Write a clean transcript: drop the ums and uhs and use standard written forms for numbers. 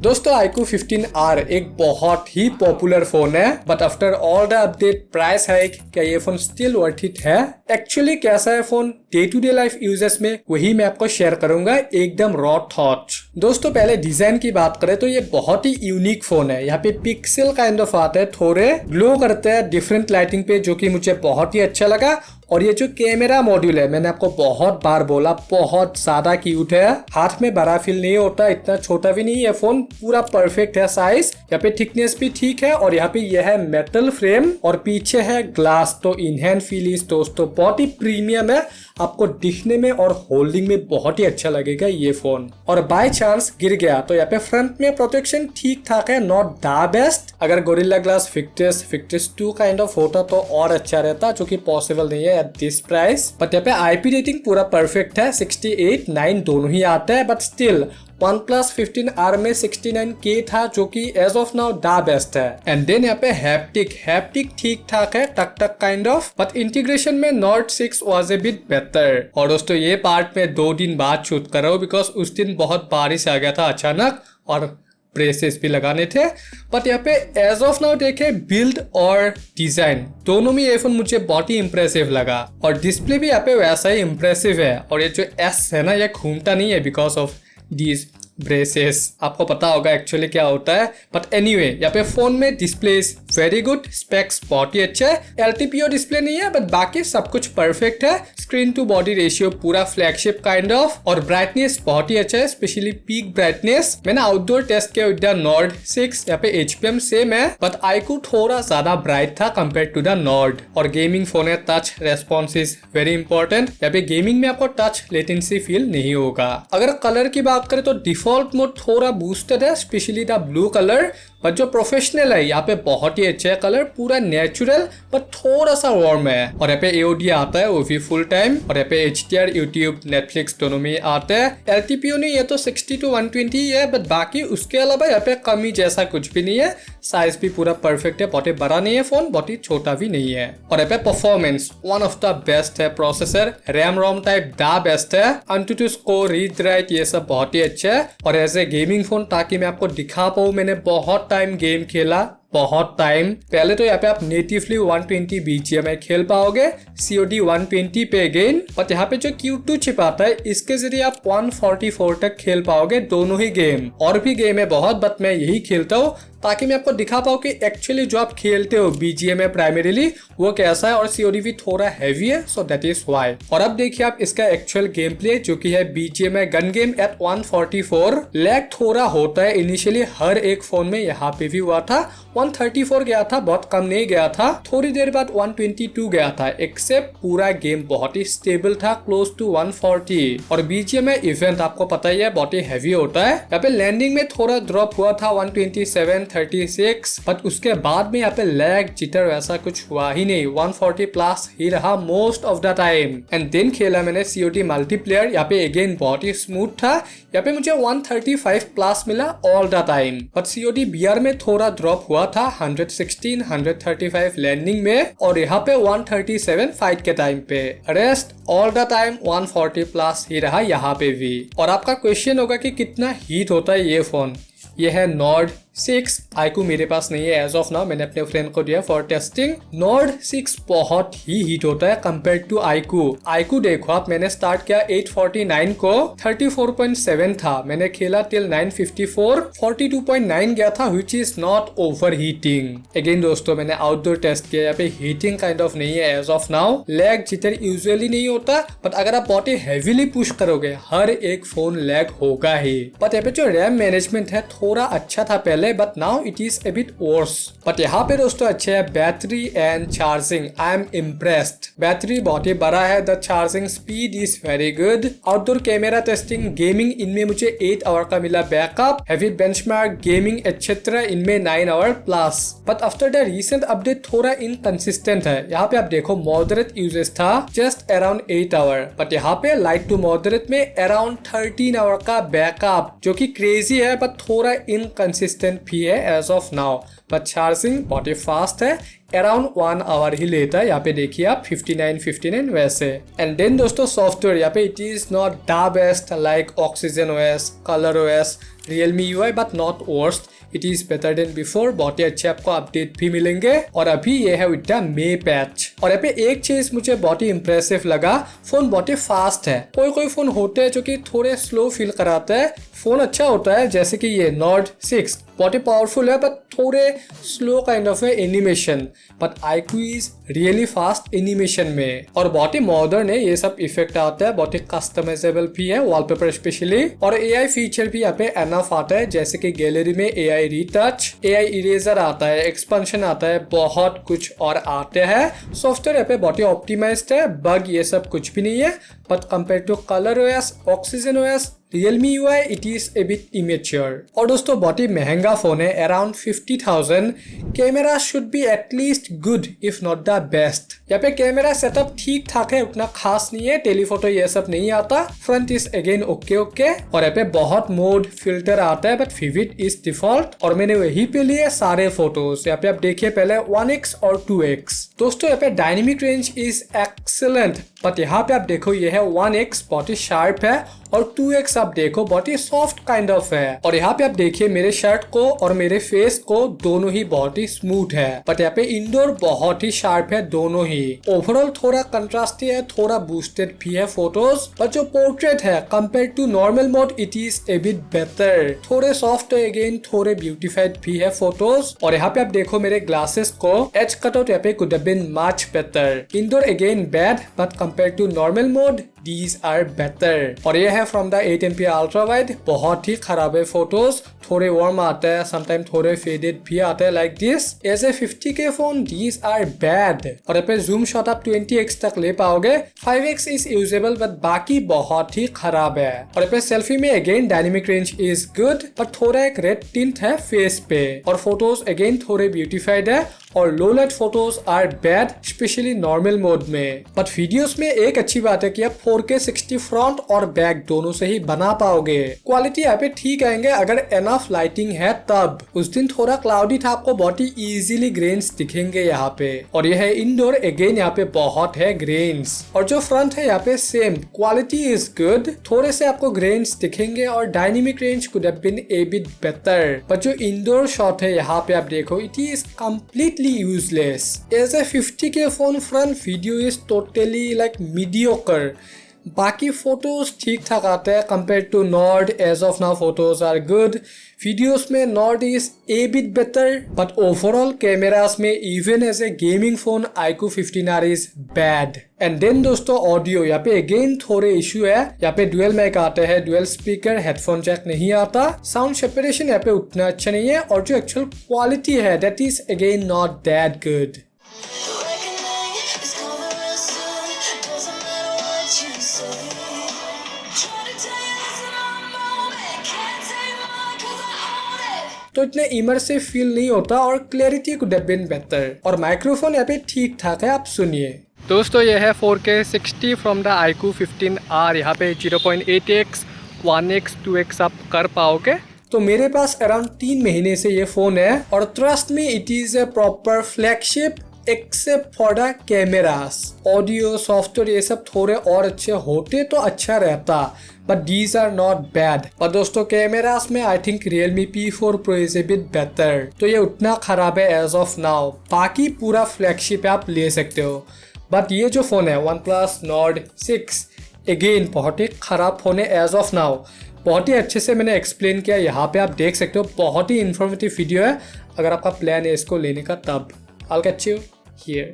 दोस्तों iQOO 15R एक बहुत ही पॉपुलर फोन है, but after all the update price hike क्या ये फोन स्टिल वर्थ इट है? एक्चुअली कैसा है phone day to day life usages में, वही मैं आपको शेयर करूंगा एकदम रॉ थॉट्स। दोस्तों पहले डिजाइन की बात करें तो ये बहुत ही यूनिक फोन है। यहाँ पे पिक्सल काइंड ऑफ आते हैं, थोड़े ग्लो करते हैं डिफरेंट लाइटिंग पे, जो कि मुझे बहुत ही अच्छा लगा। और ये जो कैमरा मॉड्यूल है, मैंने आपको बहुत बार बोला, बहुत ज्यादा क्यूट है। हाथ में बड़ा फील नहीं होता, इतना छोटा भी नहीं है फोन, पूरा परफेक्ट है साइज। यहाँ पे थिकनेस भी ठीक है और यहाँ पे यह है मेटल फ्रेम और पीछे है ग्लास, तो इन हैंड फील इज दोस्तों बहुत ही प्रीमियम है। आपको दिखने में और होल्डिंग में बहुत ही अच्छा लगेगा ये फोन। और बाय चांस गिर गया तो यहाँ पे फ्रंट में प्रोटेक्शन ठीक ठाक है, नॉट द बेस्ट। अगर गोरिल्ला ग्लास फिक्टिस 2 काइंड ऑफ होता तो और अच्छा रहता, जो कि पॉसिबल नहीं है एट दिस प्राइस। बट यहाँ पे आईपी रेटिंग पूरा परफेक्ट है, 68, 9 दोनों ही आता है। बट स्टिल OnePlus 15R में 69K था, जो कि as of now the best है। एंड देन यहाँ पे हैप्टिक ठीक ठाक है, टक काइंड ऑफ, बट इंटीग्रेशन में Nord 6 was a bit better. और दोस्तों ये पार्ट में 2 दिन बाद शूट कर रहा हूँ, बिकॉज उस दिन बहुत बारिश आ गया था अचानक और ब्रेसेस भी लगाने थे। बट यहाँ पे एज ऑफ नाउ देखे बिल्ड और डिजाइन दोनों में ये फोन मुझे बहुत ही इंप्रेसिव लगा, और डिस्प्ले भी यहाँ पे वैसा ही इंप्रेसिव है। और ये जो S है ना, ये घूमता नहीं है बिकॉज ऑफ दीज ब्रेसेस। आपको पता होगा एक्चुअली क्या होता है, बट एनीवे यहाँ पे फोन में display is very good, specs बहुत ही अच्छा है। LTPO डिस्प्ले नहीं है, बट बाकी सब कुछ परफेक्ट है। स्क्रीन टू बॉडी रेशियो पूरा फ्लैगशिप काइंड ऑफ, और ब्राइटनेस बहुत ही अच्छा है, स्पेशली पीक ब्राइटनेस। मैंने आउटडोर टेस्ट किया विद द Nord 6, यहाँ पे HPM सेम है, बट iQOO थोड़ा ज्यादा ब्राइट था कंपेयर टू द Nord। और गेमिंग फोन है, touch response is very important. यहाँ पे गेमिंग में आपको टच लेटेंसी फील नहीं होगा। अगर कलर की बात करें तो डिफॉल्ट मोड थोड़ा बूस्टेड है, specially the blue colour. But जो प्रोफेशनल है यहाँ पे बहुत ही अच्छा है, कलर पूरा नेचुरल बट थोड़ा सा वार्म है। और यहाँ पे AOD आता है, वो भी फुल टाइम। और यहाँ पे HDR, यूट्यूब, नेटफ्लिक्स दोनों में आता है। LTPO नहीं, ये तो 60 to 120 है, बट बाकी उसके अलावा यहाँ पे कमी जैसा कुछ भी नहीं है। साइज भी पूरा परफेक्ट है, बहुत ही बड़ा नहीं है फोन, बहुत ही छोटा भी नहीं है। और यहाँ पे performance one of the best है। Processor RAM ROM type the best है। AnTuTu स्कोर, रीड राइट, ये सब बहुत ही अच्छा है। और एज ए गेमिंग फोन, ताकि मैं आपको दिखा पाऊँ, मैंने बहुत टाइम गेम खेला, बहुत टाइम। पहले तो यहाँ पे आप नेटिवली 120 BGMI खेल पाओगे, COD 120 पे अगेन। बट यहाँ पे जो Q2 चिप आता है, इसके जरिए आप 144 तक खेल पाओगे दोनों ही गेम। और भी गेम है बहुत, बट मैं यही खेलता हूँ ताकि मैं आपको दिखा पाऊँ कि एक्चुअली जो आप खेलते हो BGMI प्राइमरीली वो कैसा है। और COD भी थोड़ा हैवी है, सो दैट इज व्हाई। और अब देखिए आप इसका एक्चुअल गेम प्ले, जो कि है BGMI gun game at 144। Lag थोड़ा होता है इनिशियली, हर एक फोन में, यहाँ पे भी हुआ था। 134 गया था, बहुत कम नहीं गया था। थोड़ी देर बाद 122 गया था, एक्सेप्ट पूरा गेम बहुत ही स्टेबल था, क्लोज टू 140। और BGMI इवेंट आपको पता ही है, बहुत ही हैवी होता है। यहाँ पे लैंडिंग में थोड़ा ड्रॉप हुआ था 127, 36, बट उसके बाद में यहाँ पे लैग जिटर वैसा कुछ हुआ ही नहीं, 140 प्लस ही रहा most of the time. And then खेला मैंने COD मल्टीप्लेयर, यहाँ पे अगेन बहुत ही स्मूथ था। यहाँ पे मुझे 135 प्लस मिला all the time. But COD BR में थोड़ा ड्रॉप हुआ था, 116, 135 लैंडिंग में, और यहाँ पे 137 फाइट के टाइम पे। Rest all the time 140 plus ही रहा यहाँ पे भी। और आपका क्वेश्चन होगा कि कितना हीट होता है ये फोन। ये है Nord 6, iQOO मेरे पास नहीं है एज ऑफ नाउ, मैंने अपने फ्रेंड को दिया फॉर टेस्टिंग। Nord 6 बहुत ही हीट होता है कंपेयर टू iQOO देखो आप, मैंने स्टार्ट किया 849 को, 34.7 था, मैंने खेला टिल 954, 42.9 गया था, which is not over heating. Again दोस्तों मैंने आउटडोर टेस्ट किया, यहाँ पे हीटिंग काइंड ऑफ नहीं है as of now. Lag jitter usually नहीं होता, बट अगर आप बहुत ही हैवीली पुश करोगे हर एक फोन लैग होगा ही। बट यहाँ पे जो रैम मैनेजमेंट है थोड़ा अच्छा था पहले, but now it is a bit worse. But यहाँ पे दोस्तों अच्छे है battery and charging, I am impressed. Battery बहुत ही बड़ा है, the charging speed is very good. Outdoor camera testing, gaming, इनमें मुझे 8 आवर का मिला backup. Heavy benchmark, gaming etcetera, इनमें 9 hour plus. But after the recent update थोड़ा इनकंसिस्टेंट है। यहाँ पे आप देखो मॉडरेट यूजेस था जस्ट अराउंड 8 आवर, बट यहाँ पे लाइट टू मॉडरेट में अराउंड 13 आवर का बैकअप, जो कि क्रेजी है, बट थोड़ा इनकंसिस्टेंट भी है as of now. But charging बहुत ही फास्ट है, अराउंड 1 आवर ही लेता है। यहाँ पे देखिए आप 59 वैसे। एंड देन दोस्तों सॉफ्टवेयर, यहाँ पे it is not the best like oxygen OS, colour OS, Realme UI but not worst. It is better than before. बहुत ही अच्छे आपको अपडेट भी मिलेंगे और अभी ये है विद द मे पैच। और यहाँ पे एक चीज मुझे बहुत ही इंप्रेसिव लगा, फोन बहुत ही फास्ट है। कोई फोन होते हैं जो कि थोड़े स्लो फील कराते हैं। फोन अच्छा होता है जैसे कि ये Nord 6 बहुत ही पावरफुल है बट थोड़े स्लो काइंड ऑफ है animation, but iQOO is really fast animation में और बहुत ही मॉडर्न है। ये सब इफेक्ट आता है, बहुत ही कस्टमाइजेबल भी है, वॉलपेपर स्पेशली। और AI फीचर भी यहाँ पे एनफ आता है जैसे कि गैलरी में AI रीटच, AI इरेजर आता है, एक्सपेंशन आता है, बहुत कुछ और आते हैं। सॉफ्टवेयर यहाँ पे बहुत ही ऑप्टिमाइज्ड है, बग ये सब कुछ भी नहीं है। But compare to ColorOS, OxygenOS, Realme UI it is a bit immature। और दोस्तों बहुत ही महंगा फोन है, around 50,000। Camera should be at least good if not the best. यहाँ पे कैमरा सेटअप ठीक ठाक है, उतना खास नहीं है, टेलीफोटो ये सब नहीं आता। फ्रंट इज अगेन ओके और यहाँ पे बहुत मोड फिल्टर आता है बट विविड इज डिफॉल्ट और मैंने वही पे लिए सारे फोटोज। यहाँ पे आप देखिए पहले 1x और 2x। दोस्तों यहाँ पे dynamic range is excellent but यहाँ पे आप देखो ये है 1x बहुत ही शार्प है और 2x आप देखो बहुत ही सॉफ्ट काइंड ऑफ है। और यहाँ पे आप देखिए मेरे शर्ट को और मेरे फेस को दोनों ही बहुत ही स्मूथ है, बट यहाँ पे इंडोर बहुत ही शार्प है दोनों ही। ओवरऑल थोड़ा कंट्रास्टी है, थोड़ा बूस्टेड भी है फोटोज, बट जो पोर्ट्रेट है compare to normal mode it is a bit better. थोड़े सॉफ्ट है अगेन, थोड़े ब्यूटिफाइड भी है फोटोज। और यहाँ पे आप देखो मेरे ग्लासेस को एज कटआउट यहाँ पे could have been much better. Indoor again bad but compare to normal mode these are better। और ये है from the 8MP ultra wide, बहुत ही खराब है फोटोज, थोड़े वार्म आता है, समटाइम थोड़े फेडेड भी आता है like this. As a 50K phone these are bad। और यहाँ पे जूम शॉट आप 20x तक ले पाओगे, 5x इज यूजेबल बट बाकी बहुत ही खराब है। और यहाँ पे सेल्फी में again dynamic range is good but थोड़ा एक रेड टिंट है फेस पे और फोटोज अगेन थोड़े ब्यूटिफाइड है और low light photos are bad especially normal mode में। बट वीडियोस में एक अच्छी बात है कि आप 4K 60 फ्रंट और बैक दोनों से ही बना पाओगे। क्वालिटी यहाँ पे ठीक आएंगे अगर एनफ लाइटिंग है तब। उस दिन थोड़ा क्लाउडी था, आपको बहुत ही इजीली ग्रेन्स दिखेंगे यहाँ पे। और यह है इंडोर अगेन यहाँ पे बहुत है ग्रेन्स और जो फ्रंट है यहाँ पे सेम क्वालिटी इज गुड, थोड़े से आपको ग्रेन्स दिखेंगे और dynamic range could have been a bit better. But जो इंडोर शॉट है यहाँ पे आप देखो it is completely useless। As a 50K phone, front video is totally like mediocre। बाकी फोटोज ठीक ठाक आते हैं compare to Nord। As of now photos are good, videos में Nord is a bit better but overall cameras में even as a gaming phone iQOO 15R is bad. And then दोस्तों audio यहाँ पे again थोड़े issue है, यहाँ पे dual mic आते हैं, डुअल स्पीकर, हेडफोन जैक नहीं आता, साउंड सेपरेशन यहाँ पे उतना अच्छा नहीं है और जो एक्चुअल क्वालिटी है that is again not that good. तो इतने इमर्सिव फील नहीं होता और clarity could have been better. और माइक्रोफोन यहाँ पे ठीक ठाक है, आप सुनिए। दोस्तों ये है 4K 60 from the iQOO 15R। यहाँ पे 0.8x 1x 2x आप कर पाओगे। तो मेरे पास अराउंड 3 महीने से ये फोन है और trust me it is a proper flagship except for the cameras. Audio software ये सब थोड़े और अच्छे होते तो अच्छा रहता but these are not bad. पर दोस्तों कैमरास में I think Realme P4 Pro is a bit better. तो ये उतना खराब है एज ऑफ नाउ, बाकी पूरा फ्लैगशिप आप ले सकते हो। बट ये जो फोन है OnePlus Nord 6 अगेन बहुत ही खराब फोन है एज ऑफ नाउ। बहुत ही अच्छे से मैंने एक्सप्लेन किया, यहाँ पे आप देख सकते हो, बहुत ही इंफॉर्मेटिव वीडियो है अगर आपका प्लान है इसको लेने का तब। I'll catch you here।